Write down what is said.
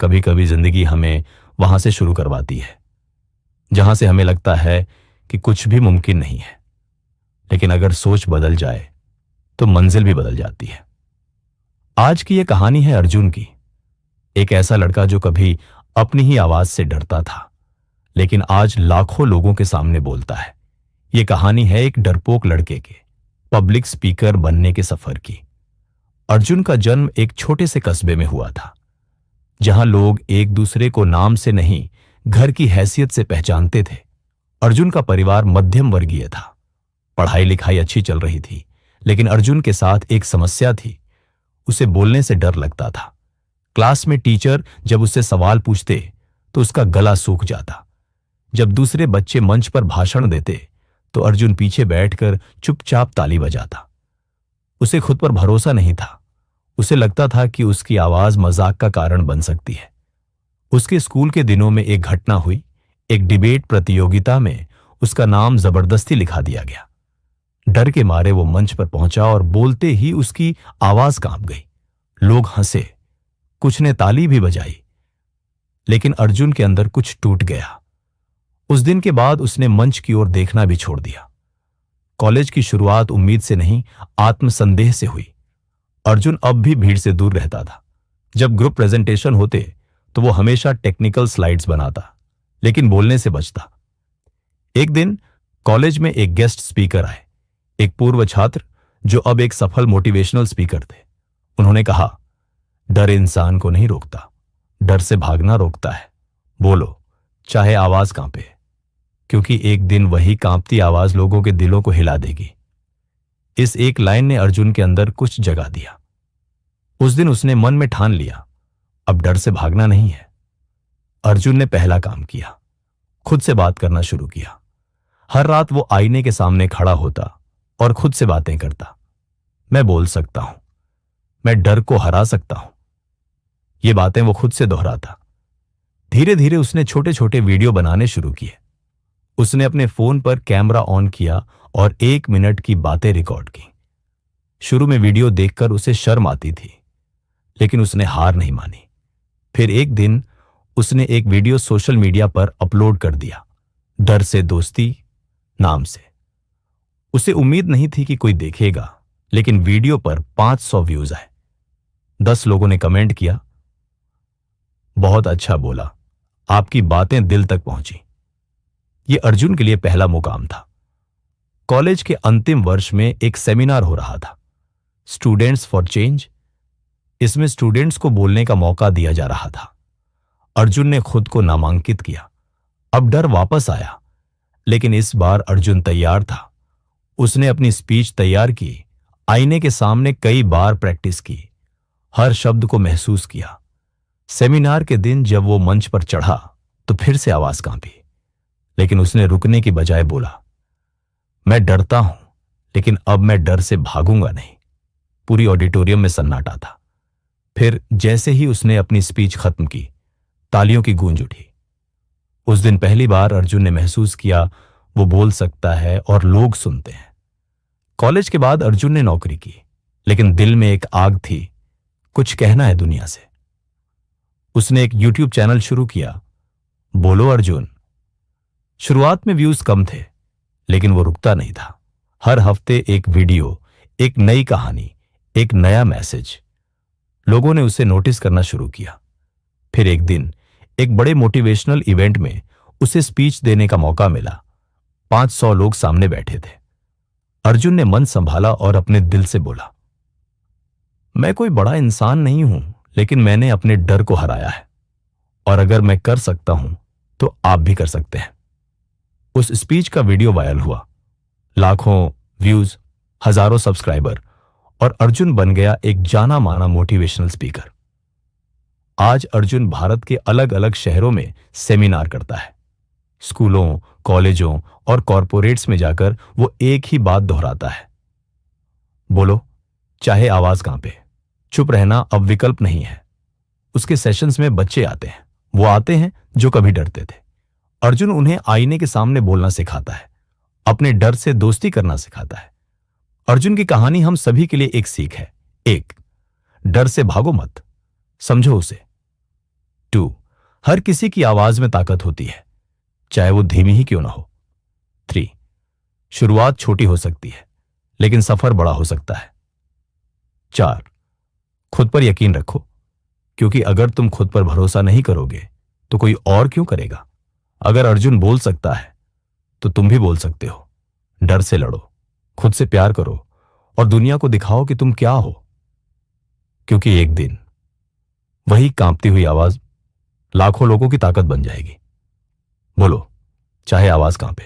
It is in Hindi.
कभी कभी जिंदगी हमें वहां से शुरू करवाती है जहां से हमें लगता है कि कुछ भी मुमकिन नहीं है, लेकिन अगर सोच बदल जाए तो मंजिल भी बदल जाती है। आज की यह कहानी है अर्जुन की, एक ऐसा लड़का जो कभी अपनी ही आवाज से डरता था, लेकिन आज लाखों लोगों के सामने बोलता है। यह कहानी है एक डरपोक लड़के के पब्लिक स्पीकर बनने के सफर की। अर्जुन का जन्म एक छोटे से कस्बे में हुआ था, जहां लोग एक दूसरे को नाम से नहीं, घर की हैसियत से पहचानते थे। अर्जुन का परिवार मध्यम वर्गीय था। पढ़ाई लिखाई अच्छी चल रही थी, लेकिन अर्जुन के साथ एक समस्या थी। उसे बोलने से डर लगता था। क्लास में टीचर जब उससे सवाल पूछते तो उसका गला सूख जाता। जब दूसरे बच्चे मंच पर भाषण देते तो अर्जुन पीछे बैठकर चुपचाप ताली बजाता। उसे खुद पर भरोसा नहीं था। उसे लगता था कि उसकी आवाज मजाक का कारण बन सकती है। उसके स्कूल के दिनों में एक घटना हुई। एक डिबेट प्रतियोगिता में उसका नाम जबरदस्ती लिखा दिया गया। डर के मारे वो मंच पर पहुंचा और बोलते ही उसकी आवाज कांप गई। लोग हंसे, कुछ ने ताली भी बजाई, लेकिन अर्जुन के अंदर कुछ टूट गया। उस दिन के बाद उसने मंच की ओर देखना भी छोड़ दिया। कॉलेज की शुरुआत उम्मीद से नहीं, आत्मसंदेह से हुई। अर्जुन अब भी भीड़ से दूर रहता था। जब ग्रुप प्रेजेंटेशन होते तो वो हमेशा टेक्निकल स्लाइड्स बनाता, लेकिन बोलने से बचता। एक दिन कॉलेज में एक गेस्ट स्पीकर आए, एक पूर्व छात्र जो अब एक सफल मोटिवेशनल स्पीकर थे। उन्होंने कहा, डर इंसान को नहीं रोकता, डर से भागना रोकता है। बोलो, चाहे आवाज कांपे, क्योंकि एक दिन वही कांपती आवाज लोगों के दिलों को हिला देगी। इस एक लाइन ने अर्जुन के अंदर कुछ जगा दिया। उस दिन उसने मन में ठान लिया, अब डर से भागना नहीं है। अर्जुन ने पहला काम किया, खुद से बात करना शुरू किया। हर रात वो आईने के सामने खड़ा होता और खुद से बातें करता। मैं बोल सकता हूं, मैं डर को हरा सकता हूं। ये बातें वो खुद से दोहराता। धीरे धीरे उसने छोटे छोटे वीडियो बनाने शुरू किए। उसने अपने फोन पर कैमरा ऑन किया और 1 मिनट की बातें रिकॉर्ड की। शुरू में वीडियो देखकर उसे शर्म आती थी, लेकिन उसने हार नहीं मानी। फिर एक दिन उसने एक वीडियो सोशल मीडिया पर अपलोड कर दिया, डर से दोस्ती नाम से। उसे उम्मीद नहीं थी कि कोई देखेगा, लेकिन वीडियो पर 500 व्यूज आए। 10 लोगों ने कमेंट किया, बहुत अच्छा बोला, आपकी बातें दिल तक पहुंची। यह अर्जुन के लिए पहला मुकाम था। कॉलेज के अंतिम वर्ष में एक सेमिनार हो रहा था, स्टूडेंट्स फॉर चेंज। इसमें स्टूडेंट्स को बोलने का मौका दिया जा रहा था। अर्जुन ने खुद को नामांकित किया। अब डर वापस आया, लेकिन इस बार अर्जुन तैयार था। उसने अपनी स्पीच तैयार की, आईने के सामने कई बार प्रैक्टिस की, हर शब्द को महसूस किया। सेमिनार के दिन जब वो मंच पर चढ़ा तो फिर से आवाज कांपी, लेकिन उसने रुकने की बजाय बोला, मैं डरता हूं, लेकिन अब मैं डर से भागूंगा नहीं। पूरी ऑडिटोरियम में सन्नाटा था। फिर जैसे ही उसने अपनी स्पीच खत्म की, तालियों की गूंज उठी। उस दिन पहली बार अर्जुन ने महसूस किया वो बोल सकता है और लोग सुनते हैं। कॉलेज के बाद अर्जुन ने नौकरी की, लेकिन दिल में एक आग थी, कुछ कहना है दुनिया से। उसने एक यूट्यूब चैनल शुरू किया, बोलो अर्जुन। शुरुआत में व्यूज कम थे, लेकिन वो रुकता नहीं था। हर हफ्ते एक वीडियो, एक नई कहानी, एक नया मैसेज। लोगों ने उसे नोटिस करना शुरू किया। फिर एक दिन एक बड़े मोटिवेशनल इवेंट में उसे स्पीच देने का मौका मिला। 500 लोग सामने बैठे थे। अर्जुन ने मन संभाला और अपने दिल से बोला, मैं कोई बड़ा इंसान नहीं हूं, लेकिन मैंने अपने डर को हराया है, और अगर मैं कर सकता हूं तो आप भी कर सकते हैं। उस स्पीच का वीडियो वायरल हुआ, लाखों व्यूज, हजारों सब्सक्राइबर, और अर्जुन बन गया एक जाना माना मोटिवेशनल स्पीकर। आज अर्जुन भारत के अलग अलग शहरों में सेमिनार करता है। स्कूलों, कॉलेजों और कॉरपोरेट्स में जाकर वो एक ही बात दोहराता है, बोलो, चाहे आवाज कांपे, चुप रहना अब विकल्प नहीं है। उसके सेशंस में बच्चे आते हैं, वो आते हैं जो कभी डरते थे। अर्जुन उन्हें आईने के सामने बोलना सिखाता है, अपने डर से दोस्ती करना सिखाता है। अर्जुन की कहानी हम सभी के लिए एक सीख है। 1, डर से भागो मत, समझो उसे। 2, हर किसी की आवाज में ताकत होती है, चाहे वो धीमी ही क्यों ना हो। 3. शुरुआत छोटी हो सकती है, लेकिन सफर बड़ा हो सकता है। 4. खुद पर यकीन रखो, क्योंकि अगर तुम खुद पर भरोसा नहीं करोगे तो कोई और क्यों करेगा। अगर अर्जुन बोल सकता है तो तुम भी बोल सकते हो। डर से लड़ो, खुद से प्यार करो और दुनिया को दिखाओ कि तुम क्या हो, क्योंकि एक दिन वही कांपती हुई आवाज लाखों लोगों की ताकत बन जाएगी। बोलो, चाहे आवाज कांपे।